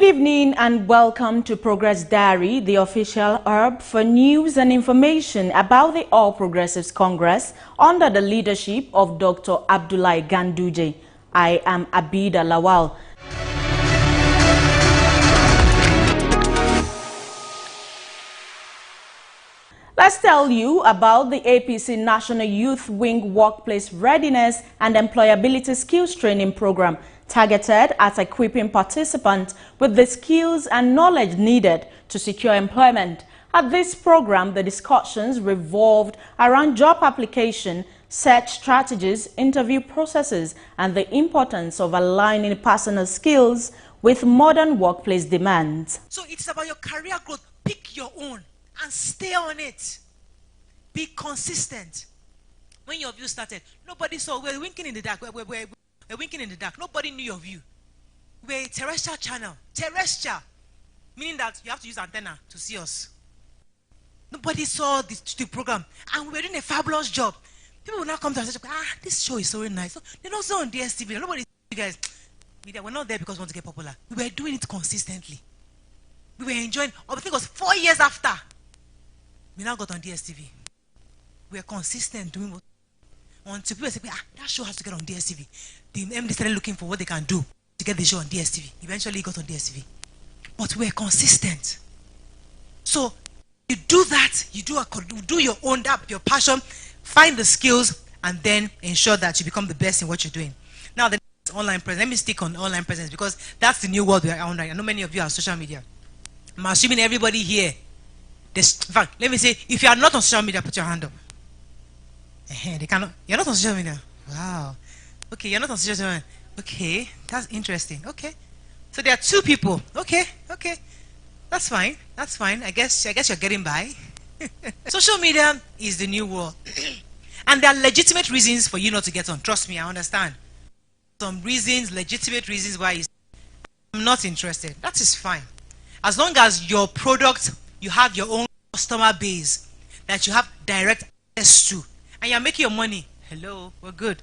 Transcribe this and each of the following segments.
Good evening and welcome to Progress Diary, the official hub for news and information about the All Progressives Congress under the leadership of Dr. Abdullahi Ganduje. I am Habidat Lawal. Let's tell you about the APC National Youth Wing Workplace Readiness and Employability Skills Training Program, targeted at equipping participants with the skills and knowledge needed to secure employment. At this program, the discussions revolved around job application, search strategies, interview processes, and the importance of aligning personal skills with modern workplace demands. So it's about your career growth. Pick your own and stay on it. Be consistent. When your view started, nobody saw. We're winking in the dark. We're winking in the dark. Nobody knew your view. We're a terrestrial channel. Terrestrial. Meaning that you have to use antenna to see us. Nobody saw the program. And we were doing a fabulous job. People will now come to us and say, this show is so nice. So they're not so on DSTV. Nobody, you guys, media, we're not there because we want to get popular. We were doing it consistently. We were enjoying. I think it was 4 years after. We now got on DSTV. We are consistent doing what until people say, that show has to get on DSTV. The MD started looking for what they can do to get the show on DSTV. Eventually it got on DSTV. But we're consistent. So you do that, you do your own app, your passion, find the skills, and then ensure that you become the best in what you're doing. Now the next online presence. Let me stick on online presence because that's the new world we are on right. I know many of you are on social media. I'm assuming everybody here. In fact, let me say, if you are not on social media, put your hand up. They cannot. You're not on social media. Wow. Okay, you're not on social media. Okay, that's interesting. Okay, so there are 2 people. Okay, that's fine. That's fine. I guess you're getting by. Social media is the new world, and there are legitimate reasons for you not to get on. Trust me, I understand. Some reasons, legitimate reasons why I'm not interested. That is fine, as long as your product, you have your own customer base that you have direct access to, and you're making your money. Hello, we're good.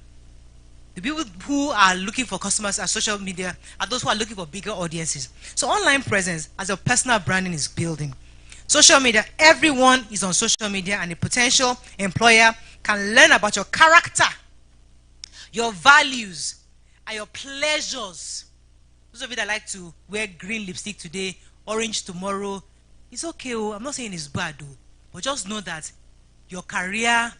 The people who are looking for customers on social media are those who are looking for bigger audiences. So online presence as your personal branding is building. Social media, everyone is on social media, and a potential employer can learn about your character, your values, and your pleasures. Those of you that like to wear green lipstick today, orange tomorrow, it's okay. I'm not saying it's bad, but just know that your career,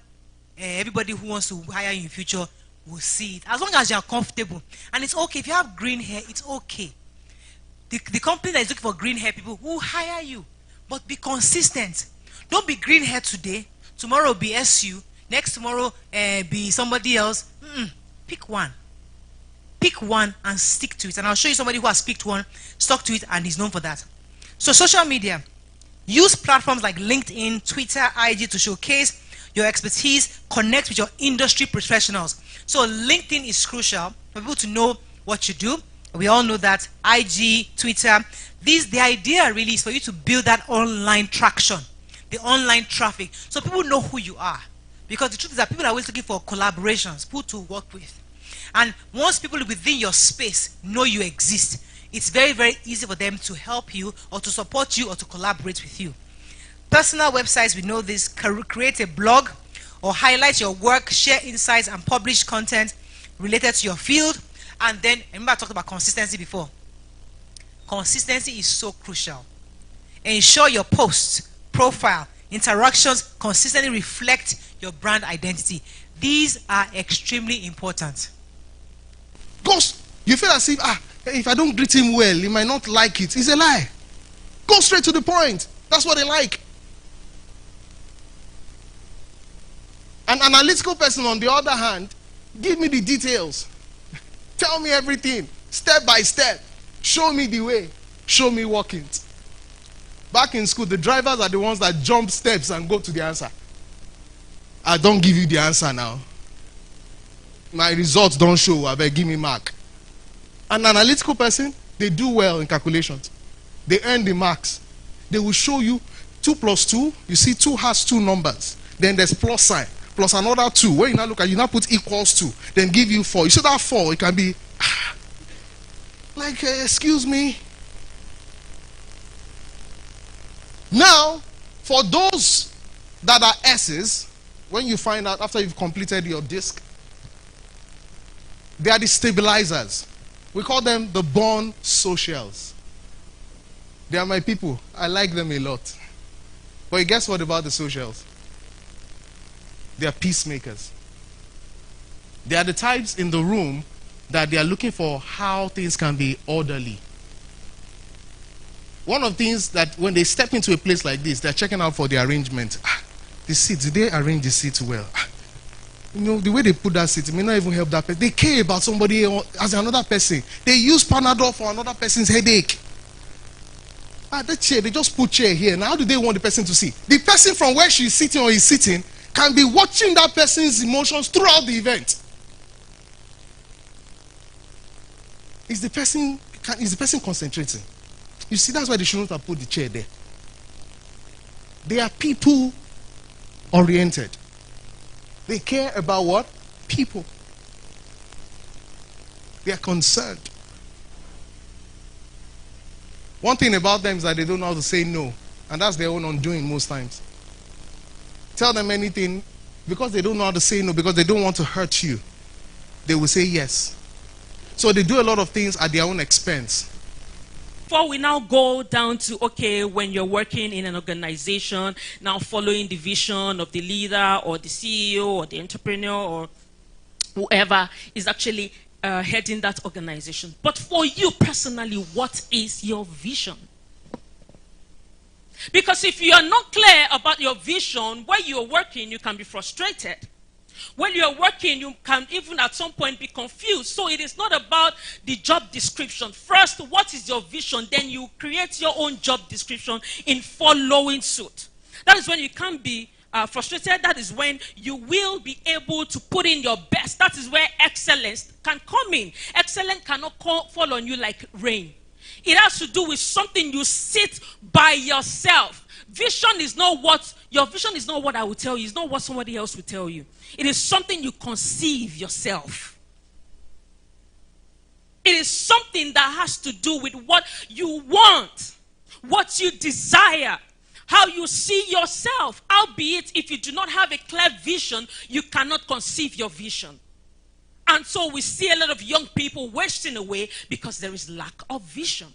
everybody who wants to hire you in future will see it. As long as you're comfortable. And it's okay. If you have green hair, it's okay. The company that is looking for green hair people will hire you. But be consistent. Don't be green hair today. Tomorrow be SU. Next tomorrow be somebody else. Pick one. Pick one and stick to it. And I'll show you somebody who has picked one, stuck to it, and is known for that. So social media. Use platforms like LinkedIn, Twitter, IG to showcase your expertise, connect with your industry professionals. So LinkedIn is crucial for people to know what you do. We all know that. IG, Twitter. The idea really is for you to build that online traction, the online traffic, so people know who you are. Because the truth is that people are always looking for collaborations, people to work with. And once people within your space know you exist, it's very, very easy for them to help you or to support you or to collaborate with you. Personal websites, we know this. Create a blog or highlight your work, share insights, and publish content related to your field. And then, remember I talked about consistency before. Consistency is so crucial. Ensure your posts, profile, interactions consistently reflect your brand identity. These are extremely important. Ghost, you feel as if I don't greet him well, he might not like it. It's a lie. Go straight to the point. That's what they like. An analytical person, on the other hand, give me the details. Tell me everything, step by step. Show me the way. Show me walkings. Back in school, the drivers are the ones that jump steps and go to the answer. I don't give you the answer now. My results don't show. I beg, give me mark. An analytical person, they do well in calculations. They earn the marks. They will show you 2 plus 2. You see 2 has 2 numbers. Then there's plus sign. Plus another 2. When you now look at, you now put equals to. Then give you 4. You see that 4, it can be like, excuse me. Now, for those that are S's, when you find out after you've completed your disc, they are the stabilizers. We call them the born socials. They are my people. I like them a lot. But guess what about the socials? They are peacemakers. They are the types in the room that they are looking for how things can be orderly. One of the things that when they step into a place like this, they're checking out for the arrangement. The seats, did they arrange the seats well? You know, the way they put that seat, it may not even help that person. They care about somebody as another person. They use Panadol for another person's headache. That chair, they just put chair here. Now, how do they want the person to see? The person from where she's sitting or is sitting can be watching that person's emotions throughout the event. Is the person concentrating? You see, that's why they shouldn't have put the chair there. They are people oriented. They care about what? People. They are concerned. One thing about them is that they don't know how to say no. And that's their own undoing most times. Tell them anything, because they don't know how to say no, because they don't want to hurt you, they will say yes. So they do a lot of things at their own expense. Before we now go down to, okay, when you're working in an organization, now following the vision of the leader or the CEO or the entrepreneur or whoever is actually heading that organization. But for you personally, what is your vision? Because if you are not clear about your vision, where you're working, you can be frustrated. When you're working, you can even at some point be confused. So it is not about the job description. First, what is your vision? Then you create your own job description in following suit. That is when you can't be frustrated. That is when you will be able to put in your best. That is where excellence can come in. Excellence cannot fall on you like rain. It has to do with something you sit by yourself. Vision is not what, your vision is not what I will tell you. It's not what somebody else will tell you. It is something you conceive yourself. It is something that has to do with what you want, what you desire, how you see yourself. Albeit, if you do not have a clear vision, you cannot conceive your vision. And so we see a lot of young people wasting away because there is lack of vision.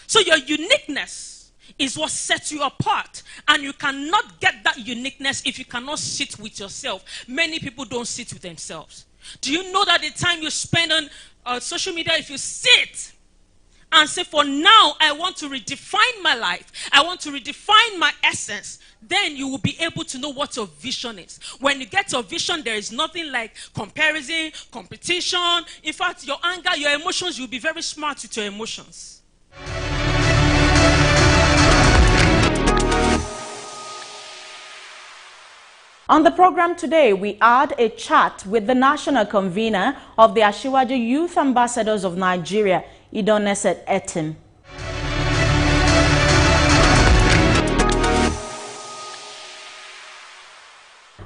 So your uniqueness is what sets you apart. And you cannot get that uniqueness if you cannot sit with yourself. Many people don't sit with themselves. Do you know that the time you spend on social media, if you sit and say, for now, I want to redefine my life, I want to redefine my essence, then you will be able to know what your vision is. When you get your vision, there is nothing like comparison, competition. In fact, your anger, your emotions, you'll be very smart with your emotions. On the program today, we had a chat with the National Convener of the Asiwaju Youth Ambassadors of Nigeria, Idong Esit Etim.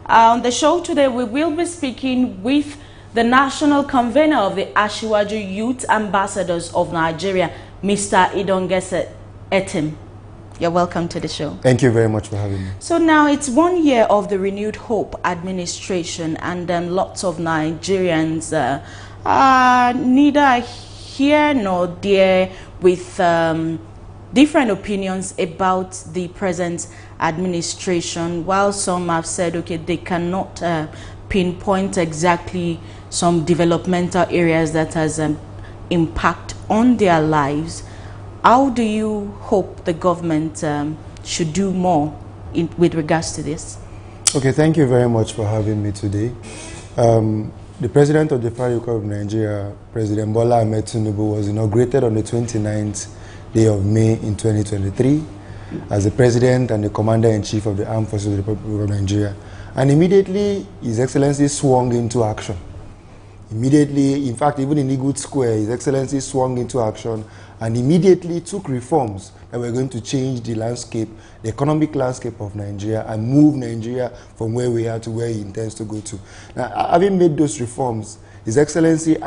On the show today, we will be speaking with the National Convener of the Asiwaju Youth Ambassadors of Nigeria, Mr. Idong Esit Etim. You're welcome to the show. Thank you very much for having me. So now it's 1 year of the Renewed Hope administration, and lots of Nigerians are neither here nor there with different opinions about the present administration. While some have said, okay, they cannot pinpoint exactly some developmental areas that has impact on their lives. How do you hope the government should do more with regards to this? Okay, thank you very much for having me today. The President of the Federal Republic of Nigeria, President Bola Ahmed Tinubu, was inaugurated on the 29th day of May in 2023 as the President and the Commander-in-Chief of the Armed Forces of the Republic of Nigeria. And immediately, His Excellency swung into action. Immediately, in fact, even in Eagle Square, His Excellency swung into action and immediately took reforms that were going to change the landscape, the economic landscape of Nigeria, and move Nigeria from where we are to where he intends to go to. Now, having made those reforms, His Excellency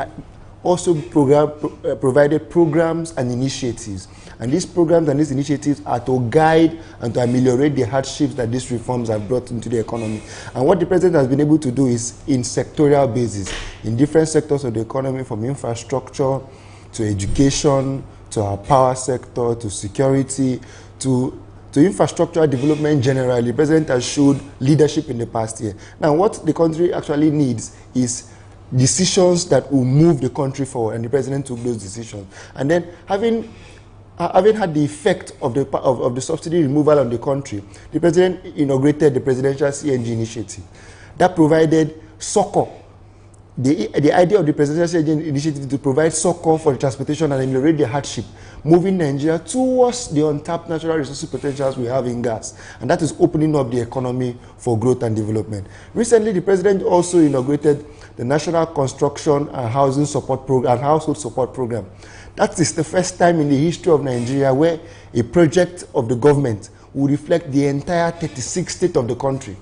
also provided programs and initiatives. And these programs and these initiatives are to guide and to ameliorate the hardships that these reforms have brought into the economy. And what the president has been able to do is in sectorial basis, in different sectors of the economy, from infrastructure to education, to our power sector, to security, to infrastructural development generally. The president has showed leadership in the past year. Now, what the country actually needs is decisions that will move the country forward, and the president took those decisions. And then, having had the effect of the subsidy removal on the country, the president inaugurated the presidential CNG initiative. That provided succor. The idea of the presidential CNG initiative to provide succor for the transportation and ameliorate the hardship, moving Nigeria towards the untapped natural resources potentials we have in gas. And that is opening up the economy for growth and development. Recently, the president also inaugurated the National Construction and Housing Support Program and Household Support Program. That is the first time in the history of Nigeria where a project of the government will reflect the entire 36 states of the country.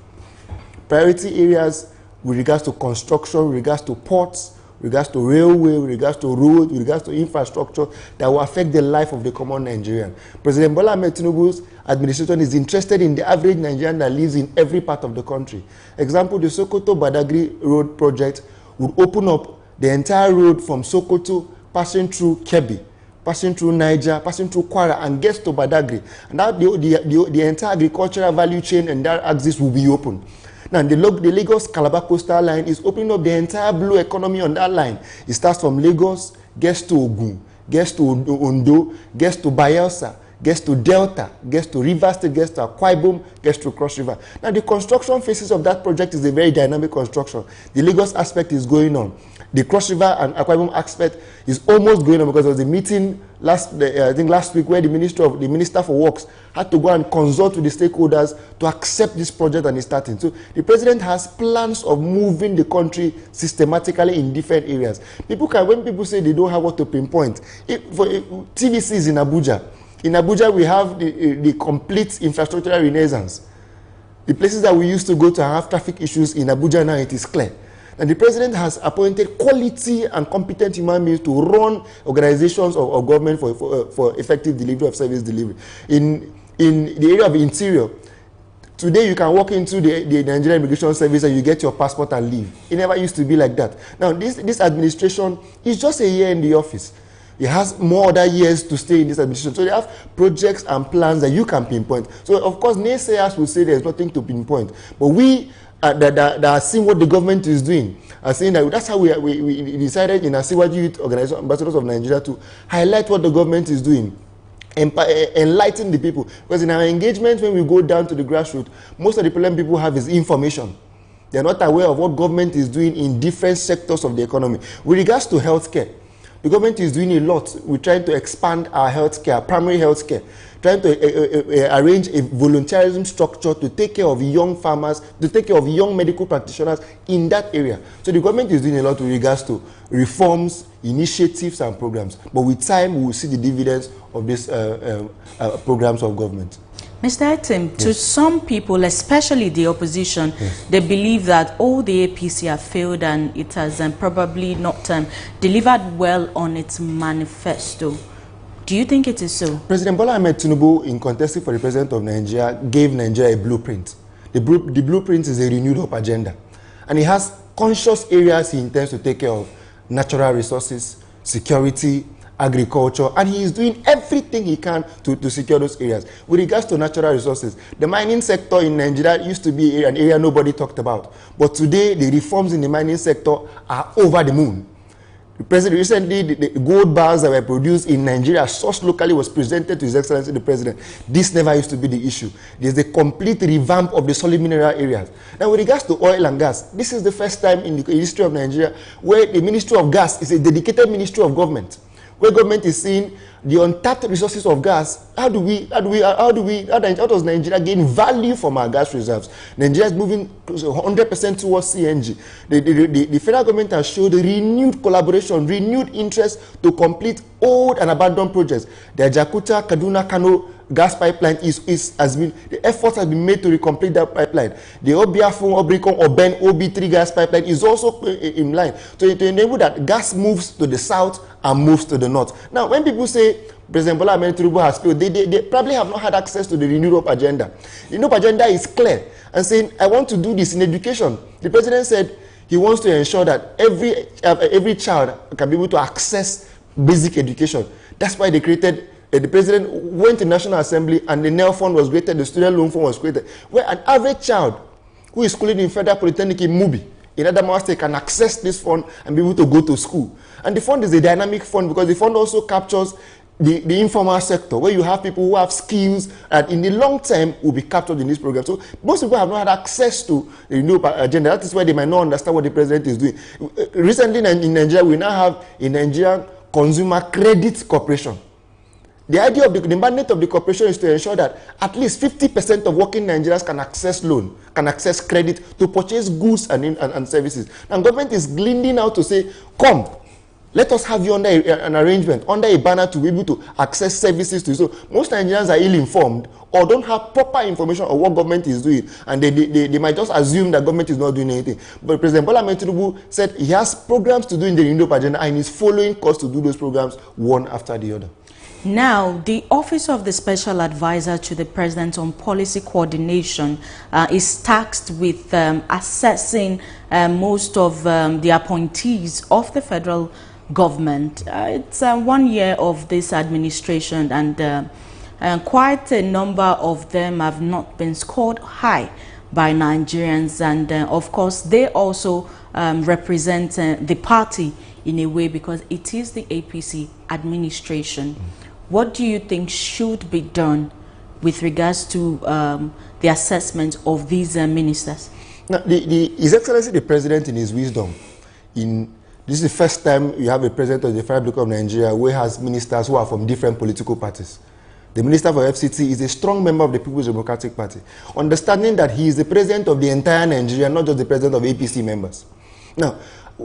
Priority areas with regards to construction, with regards to ports, with regards to railway, with regards to road, with regards to infrastructure that will affect the life of the common Nigerian. President Bola Ahmed Tinubu's administration is interested in the average Nigerian that lives in every part of the country. Example, the Sokoto-Badagry Road project would open up the entire road from Sokoto, passing through Kebbi, passing through Niger, passing through Kwara, and gets to Badagry. And now the entire agricultural value chain and that axis will be open. Now, the Lagos-Calabar coastal line is opening up the entire blue economy on that line. It starts from Lagos, gets to Ogun, gets to Ondo, gets to Bayelsa, gets to Delta, gets to Rivers State, gets to Akwa Ibom, gets to Cross River. Now, the construction phases of that project is a very dynamic construction. The Lagos aspect is going on. The Cross River and Akwa Ibom aspect is almost going on because there was a meeting last week where the Minister for Works had to go and consult with the stakeholders to accept this project and it's starting. So the president has plans of moving the country systematically in different areas. When people say they don't have what to pinpoint, TVC is in Abuja. In Abuja, we have the complete infrastructural renaissance. The places that we used to go to have traffic issues in Abuja now, it is clear. And the president has appointed quality and competent human beings to run organizations of government for effective delivery of service delivery. In the area of interior, today you can walk into the Nigerian Immigration Service and you get your passport and leave. It never used to be like that. Now, this administration is just a year in the office. It has more other years to stay in this administration. So they have projects and plans that you can pinpoint. So, of course, naysayers will say there's nothing to pinpoint. But we that are seeing what the government is doing are saying that that's how we decided in Asiwaju Youth Organization, Ambassadors of Nigeria, to highlight what the government is doing, enlighten the people. Because in our engagement, when we go down to the grassroots, most of the problem people have is information. They're not aware of what government is doing in different sectors of the economy. With regards to healthcare, the government is doing a lot. We're trying to expand our healthcare, primary healthcare, trying to arrange a volunteerism structure to take care of young farmers, to take care of young medical practitioners in that area. So the government is doing a lot with regards to reforms, initiatives, and programs. But with time, we will see the dividends of these programs of government. Mr. Etim, to some people, especially the opposition, they believe that all the APC have failed and it has probably not delivered well on its manifesto. Do you think it is so? President Bola Ahmed Tinubu, in contesting for the president of Nigeria, gave Nigeria a blueprint. The blueprint is a renewed hope agenda. And he has conscious areas he intends to take care of: natural resources, security, agriculture, and he is doing everything he can to secure those areas. With regards to natural resources, the mining sector in Nigeria used to be an area nobody talked about. But today, the reforms in the mining sector are over the moon. The president recently, the gold bars that were produced in Nigeria, sourced locally, was presented to His Excellency the President. This never used to be the issue. There's a complete revamp of the solid mineral areas. Now, with regards to oil and gas, this is the first time in the history of Nigeria where the Ministry of Gas is a dedicated ministry of government, where government is seeing the untapped resources of gas. How does Nigeria gain value from our gas reserves? Nigeria is moving 100% towards CNG. The federal government has showed renewed collaboration, renewed interest to complete old and abandoned projects. The Jakarta, Kaduna, Kano gas pipeline the effort has been made to complete that pipeline. The Obiafun, Obrikon, Oben, OB3 gas pipeline is also in line to enable that gas moves to the south and moves to the north. Now, when people say President Bola Ahmed Tinubu has failed, they probably have not had access to the Renewed Hope agenda. The Renewed Hope agenda is clear and saying, I want to do this in education. The president said he wants to ensure that every child can be able to access basic education. That's why they created, the president went to National Assembly and the NEL fund was created, the student loan fund was created, where an average child who is schooling in Federal Polytechnic in Mubi, in Adamawa State, can access this fund and be able to go to school. And the fund is a dynamic fund because the fund also captures the informal sector, where you have people who have skills that in the long term will be captured in this program. So most people have not had access to the new agenda. That is why they might not understand what the president is doing. Recently in Nigeria, we now have a Nigerian Consumer Credit Corporation. The idea of the mandate of the corporation is to ensure that at least 50% of working Nigerians can access loan, can access credit to purchase goods and services. And government is leaning out to say, come, let us have you under an arrangement, under a banner to be able to access services to you. So most Nigerians are ill-informed or don't have proper information on what government is doing, and they might just assume that government is not doing anything. But President Bola Ahmed Tinubu said he has programs to do in the Renewed Hope agenda, and is following course to do those programs one after the other. Now, the Office of the Special Advisor to the President on Policy Coordination is tasked with assessing most of the appointees of the federal government. It's 1 year of this administration, and quite a number of them have not been scored high by Nigerians, and of course they also represent the party in a way because it is the APC administration. What do you think should be done with regards to the assessment of these ministers? Now, His Excellency the President, in his wisdom, this is the first time you have a president of the Federal Republic of Nigeria who has ministers who are from different political parties. The Minister for FCT is a strong member of the People's Democratic Party, understanding that he is the president of the entire Nigeria, not just the president of APC members. Now,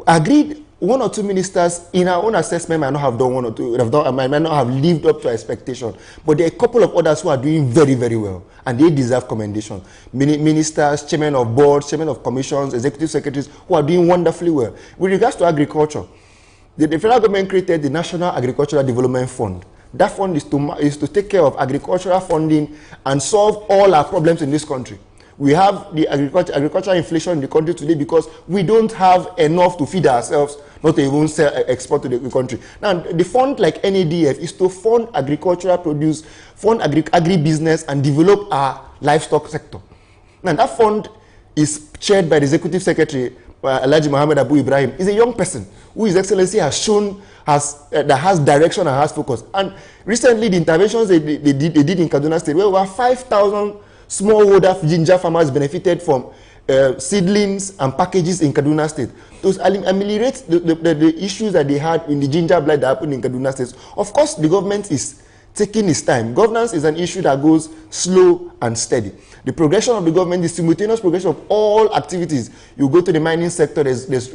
agreed, one or two ministers in our own assessment might not have done one or two, might not have lived up to expectation, but there are a couple of others who are doing very, very well, and they deserve commendation. Ministers, chairmen of boards, chairmen of commissions, executive secretaries who are doing wonderfully well. With regards to agriculture, the federal government created the National Agricultural Development Fund. That fund is to take care of agricultural funding and solve all our problems in this country. We have the agricultural inflation in the country today because we don't have enough to feed ourselves, not to even export to the country. Now, the fund like NADF is to fund agricultural produce, fund agribusiness, and develop our livestock sector. Now, that fund is chaired by the Executive Secretary, Alhaji Mohammed Abu Ibrahim. He's a young person who His Excellency has shown that has direction and has focus. And recently, the interventions they did in Kaduna State, where over 5,000 smallholder ginger farmers benefited from seedlings and packages in Kaduna State. Those ameliorate the issues that they had in the ginger blight that happened in Kaduna State. Of course, the government is taking its time. Governance is an issue that goes slow and steady. The progression of the government, the simultaneous progression of all activities. You go to the mining sector, there's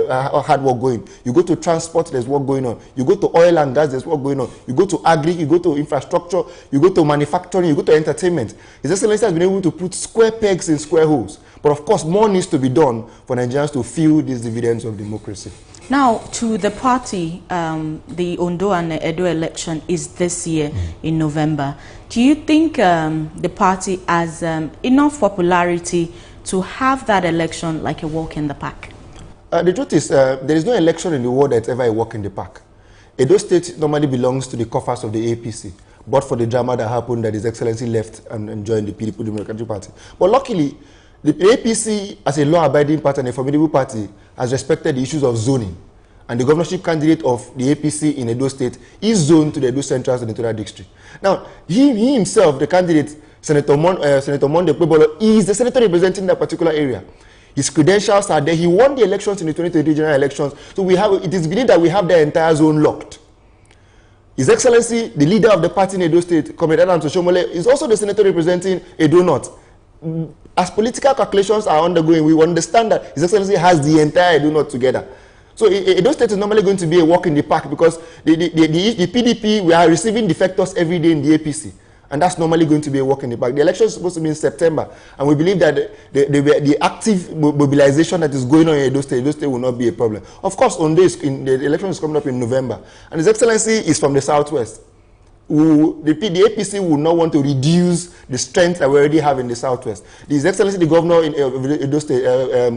hard work going. You go to transport, there's work going on. You go to oil and gas, there's work going on. You go to agri, you go to infrastructure, you go to manufacturing, you go to entertainment. His Excellency has been able to put square pegs in square holes. But of course, more needs to be done for Nigerians to feel these dividends of democracy. Now, to the party, the Ondo and Edo election is this year in November. Do you think the party has enough popularity to have that election like a walk in the park? The truth is, there is no election in the world that's ever a walk in the park. Edo State normally belongs to the coffers of the APC, but for the drama that happened that His Excellency left and joined the People's Democratic Party. But luckily, the APC, as a law-abiding party and a formidable party, has respected the issues of zoning. And the governorship candidate of the APC in Edo State is zoned to the Edo Central Senatorial District. Now, he himself, the candidate, Senator Monde Kpebolo, is the senator representing that particular area. His credentials are there. He won the elections in the 2020 general elections. So it is believed that we have the entire zone locked. His Excellency, the leader of the party in Edo State, Comrade Adams Oshomole, is also the senator representing Edo North. As political calculations are undergoing, we understand that His Excellency has the entire Edo North together. So Edo State is normally going to be a walk in the park because the PDP, we are receiving defectors every day in the APC. And that's normally going to be a walk in the park. The election is supposed to be in September. And we believe that the active mobilization that is going on in Edo State will not be a problem. Of course, on this, the election is coming up in November. And His Excellency is from the Southwest. The APC will not want to reduce the strength that we already have in the Southwest. His Excellency, the governor in Edo State,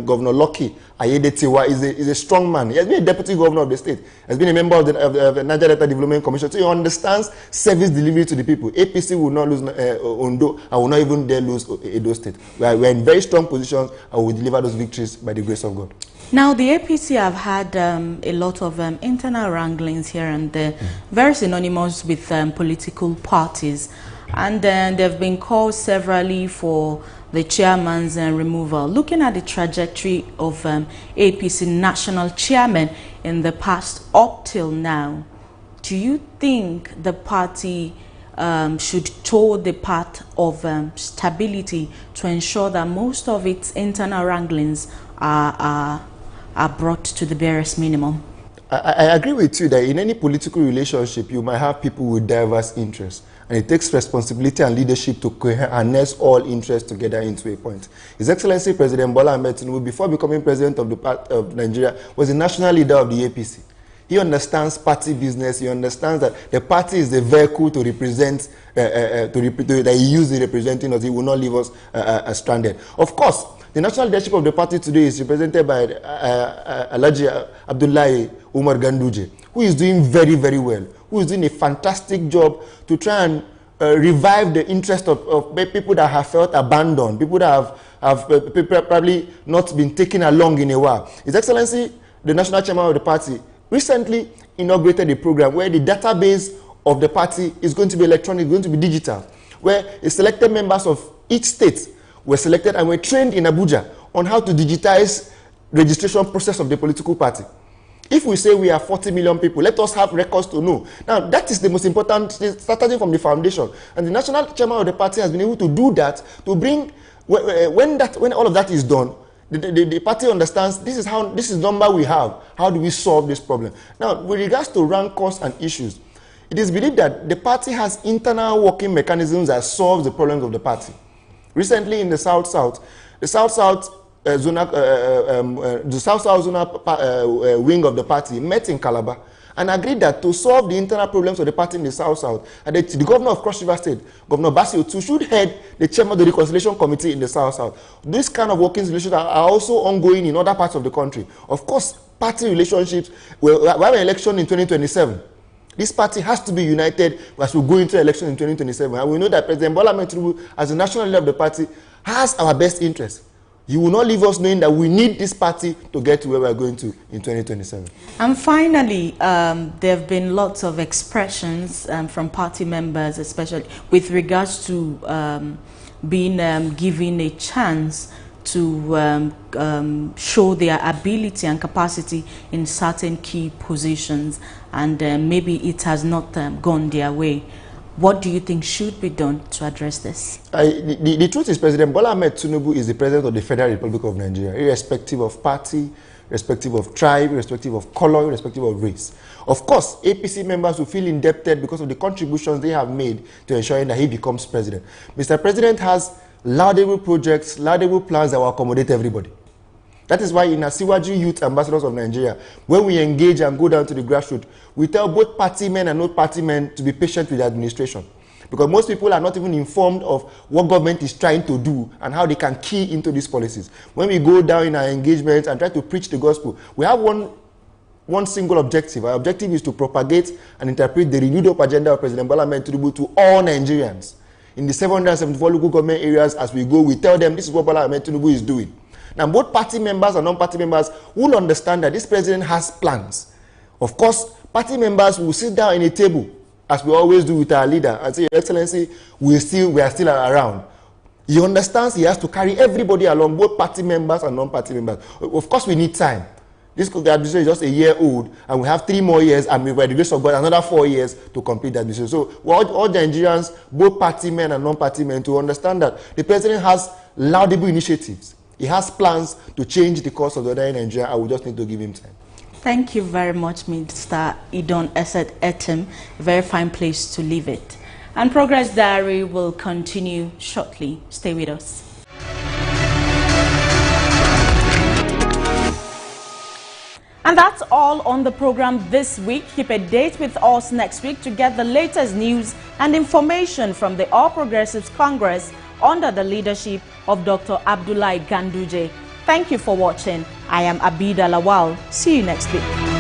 Governor Lucky Ayedetiwa, is a strong man. He has been a deputy governor of the state. He has been a member of the Niger Delta Development Commission. So he understands service delivery to the people. APC will not lose Ondo and will not even dare lose Edo State. We are in very strong positions and we will deliver those victories by the grace of God. Now, the APC have had a lot of internal wranglings here and there, very synonymous with political parties. And they've been called severally for the chairman's removal. Looking at the trajectory of APC national chairman in the past up till now, do you think the party should toe the path of stability to ensure that most of its internal wranglings are brought to the barest minimum? I agree with you that in any political relationship, you might have people with diverse interests. And it takes responsibility and leadership to harness all interests together into a point. His Excellency President Bola Ahmed Tinubu, before becoming president of Nigeria, was the national leader of the APC. He understands party business. He understands that the party is the vehicle to represent, that he uses representing us. He will not leave us stranded. Of course, the national leadership of the party today is represented by Alhaji Abdullahi Umar Ganduje, who is doing very, very well, who is doing a fantastic job to try and revive the interest of people that have felt abandoned, people that have probably not been taken along in a while. His Excellency, the national chairman of the party, recently inaugurated a program where the database of the party is going to be electronic, going to be digital, where the selected members of each state were selected and were trained in Abuja on how to digitize registration process of the political party. If we say we are 40 million people, let us have records to know. Now, that is the most important, starting from the foundation. And the national chairman of the party has been able to do that, to bring, when all of that is done, the party understands this is number we have. How do we solve this problem? Now, with regards to rancors and issues, it is believed that the party has internal working mechanisms that solve the problems of the party. Recently in the South-South, the South-South zonal wing of the party met in Calabar and agreed that to solve the internal problems of the party in the South-South, the governor of Cross River State, Governor Basio too, should head the chairman of the Reconciliation Committee in the South-South. This kind of working relations are also ongoing in other parts of the country. Of course, party relationships, we have an election in 2027. This party has to be united as we go into election in 2027. And we know that President Bola Ahmed Tinubu, as the national leader of the party, has our best interest. You will not leave us knowing that we need this party to get to where we are going to in 2027. And finally, there have been lots of expressions from party members, especially with regards to being given a chance to show their ability and capacity in certain key positions, and maybe it has not gone their way. What do you think should be done to address this? The truth is, President Bola Ahmed Tinubu is the president of the Federal Republic of Nigeria, irrespective of party, irrespective of tribe, irrespective of color, irrespective of race. Of course, APC members will feel indebted because of the contributions they have made to ensuring that he becomes president. Mr. President has laudable projects, laudable plans that will accommodate everybody. That is why in Asiwaju Youth Ambassadors of Nigeria, when we engage and go down to the grassroots, we tell both party men and not party men to be patient with the administration. Because most people are not even informed of what government is trying to do and how they can key into these policies. When we go down in our engagements and try to preach the gospel, we have one single objective. Our objective is to propagate and interpret the renewed up agenda of President Bola Ahmed Tinubu to all Nigerians. In the 774 local government areas, as we go, we tell them this is what Bola Ahmed Tinubu is doing. Now, both party members and non-party members will understand that this president has plans. Of course, party members will sit down in a table, as we always do with our leader, and say, Your Excellency, we are still around. He understands he has to carry everybody along, both party members and non-party members. Of course, we need time. This administration is just a year old, and we have 3 more years, and by the grace of God, another 4 years to complete the administration. So, all the Nigerians, both party men and non-party men, to understand that the president has laudable initiatives. He has plans to change the course of the other in Nigeria. I will just need to give him time. Thank you very much, Mr. Idong Esit Etim. Very fine place to leave it. And Progress Diary will continue shortly. Stay with us. And that's all on the program this week. Keep a date with us next week to get the latest news and information from the All Progressives Congress under the leadership of Dr. Abdullahi Ganduje. Thank you for watching. I am Habidat Lawal. See you next week.